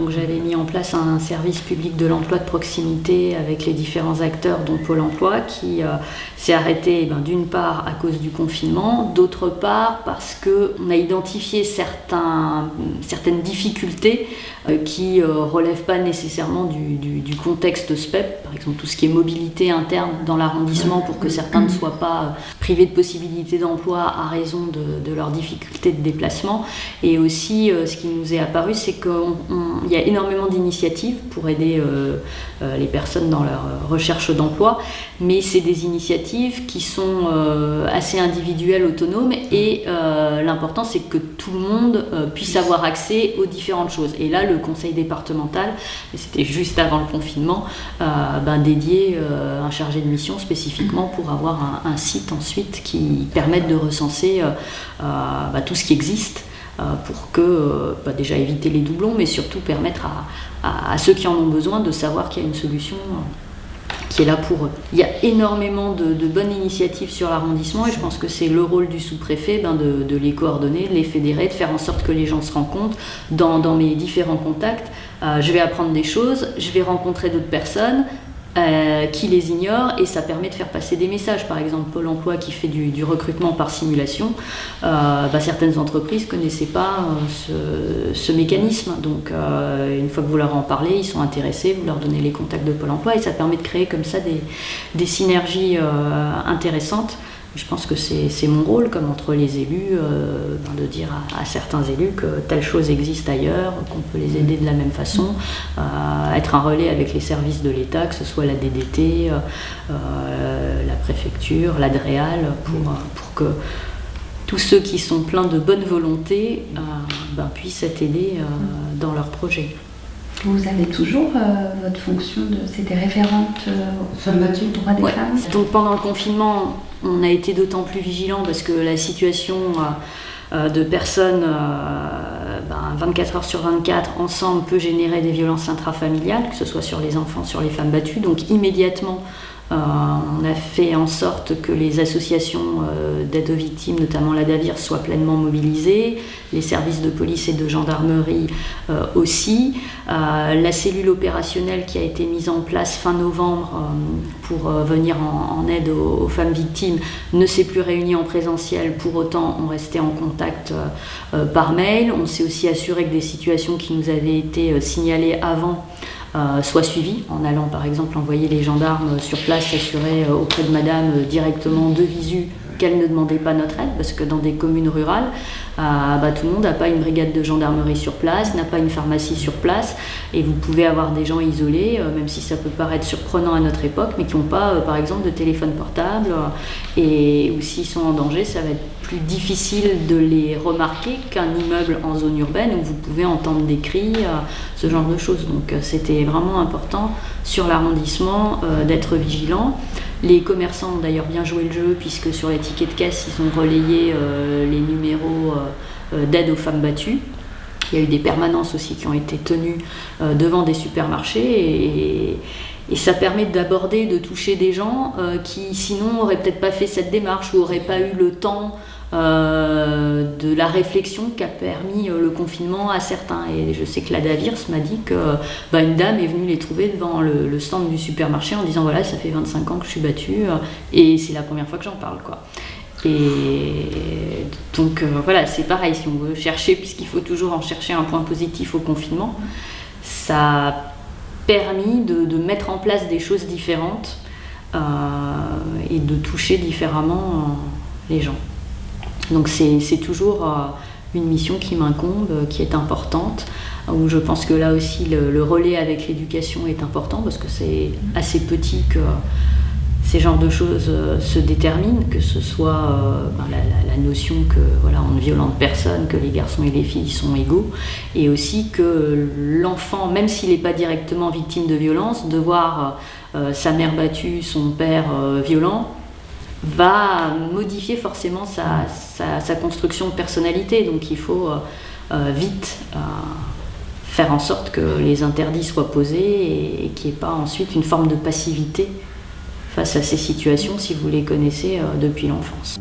donc j'avais mis en place un service public de l'emploi de proximité avec les différents acteurs, dont Pôle emploi, qui s'est arrêté d'une part à cause du confinement, d'autre part parce qu'on a identifié certaines difficultés qui ne relèvent pas nécessairement du contexte SPEP, par exemple tout ce qui est mobilité interne dans l'arrondissement pour que certains ne soient pas privés de possibilités d'emploi à raison de leurs difficultés de déplacement. Et aussi, ce qui nous est apparu, c'est qu'il y a énormément d'initiatives pour aider les personnes dans leur recherche d'emploi, mais c'est des initiatives qui sont assez individuelles, autonomes, et l'important c'est que tout le monde puisse avoir accès aux différentes choses. Et là, le conseil départemental, et c'était juste avant le confinement, dédié un chargé de mission spécifiquement pour avoir un site ensuite qui permette de recenser tout ce qui existe, pour que, déjà éviter les doublons, mais surtout permettre à ceux qui en ont besoin de savoir qu'il y a une solution qui est là pour eux. Il y a énormément de bonnes initiatives sur l'arrondissement, et je pense que c'est le rôle du sous-préfet de les coordonner, de les fédérer, de faire en sorte que les gens se rencontrent dans mes différents contacts. Je vais apprendre des choses, je vais rencontrer d'autres personnes qui les ignorent, et ça permet de faire passer des messages. Par exemple, Pôle emploi qui fait du recrutement par simulation, certaines entreprises ne connaissaient pas ce mécanisme. Donc une fois que vous leur en parlez, ils sont intéressés, vous leur donnez les contacts de Pôle emploi, et ça permet de créer comme ça des synergies intéressantes. Je pense que c'est mon rôle, comme entre les élus, de dire à certains élus que telle chose existe ailleurs, qu'on peut les aider de la même façon, être un relais avec les services de l'État, que ce soit la DDT, la préfecture, l'ADREAL, pour que tous ceux qui sont pleins de bonne volonté puissent être aidés dans leurs projets. Vous avez toujours votre fonction c'était référente aux droits des femmes. Donc pendant le confinement, on a été d'autant plus vigilants parce que la situation de personnes 24 heures sur 24 ensemble peut générer des violences intrafamiliales, que ce soit sur les enfants, sur les femmes battues. Donc immédiatement, on a fait en sorte que les associations d'aide aux victimes, notamment la DAVIR, soient pleinement mobilisées, les services de police et de gendarmerie aussi. La cellule opérationnelle qui a été mise en place fin novembre pour venir en aide aux femmes victimes ne s'est plus réunie en présentiel, pour autant on restait en contact par mail. On s'est aussi assuré que des situations qui nous avaient été signalées avant soit suivi, en allant par exemple envoyer les gendarmes sur place, s'assurer auprès de madame directement de visu qu'elle ne demandait pas notre aide, parce que dans des communes rurales, tout le monde n'a pas une brigade de gendarmerie sur place, n'a pas une pharmacie sur place, et vous pouvez avoir des gens isolés, même si ça peut paraître surprenant à notre époque, mais qui n'ont pas par exemple de téléphone portable, ou s'ils sont en danger, ça va être plus difficile de les remarquer qu'un immeuble en zone urbaine où vous pouvez entendre des cris, ce genre de choses. Donc c'était vraiment important sur l'arrondissement d'être vigilant. Les commerçants ont d'ailleurs bien joué le jeu, puisque sur les tickets de caisse, ils ont relayé les numéros d'aide aux femmes battues. Il y a eu des permanences aussi qui ont été tenues devant des supermarchés, et ça permet d'aborder, de toucher des gens qui sinon n'auraient peut-être pas fait cette démarche, ou n'auraient pas eu le temps de la réflexion qu'a permis le confinement à certains. Et je sais que la DAVIRS m'a dit que une dame est venue les trouver devant le stand du supermarché en disant voilà, ça fait 25 ans que je suis battue et c'est la première fois que j'en parle, quoi. Et donc voilà, c'est pareil, si on veut chercher, puisqu'il faut toujours en chercher un point positif au confinement, ça a permis de mettre en place des choses différentes et de toucher différemment les gens. Donc c'est toujours une mission qui m'incombe, qui est importante, où je pense que là aussi le relais avec l'éducation est important, parce que c'est assez petit que ces genres de choses se déterminent, que ce soit la notion que on ne violente personne, que les garçons et les filles sont égaux, et aussi que l'enfant, même s'il n'est pas directement victime de violence, de voir sa mère battue, son père violent, va modifier forcément sa construction de personnalité. Donc il faut vite faire en sorte que les interdits soient posés et qu'il n'y ait pas ensuite une forme de passivité face à ces situations si vous les connaissez depuis l'enfance.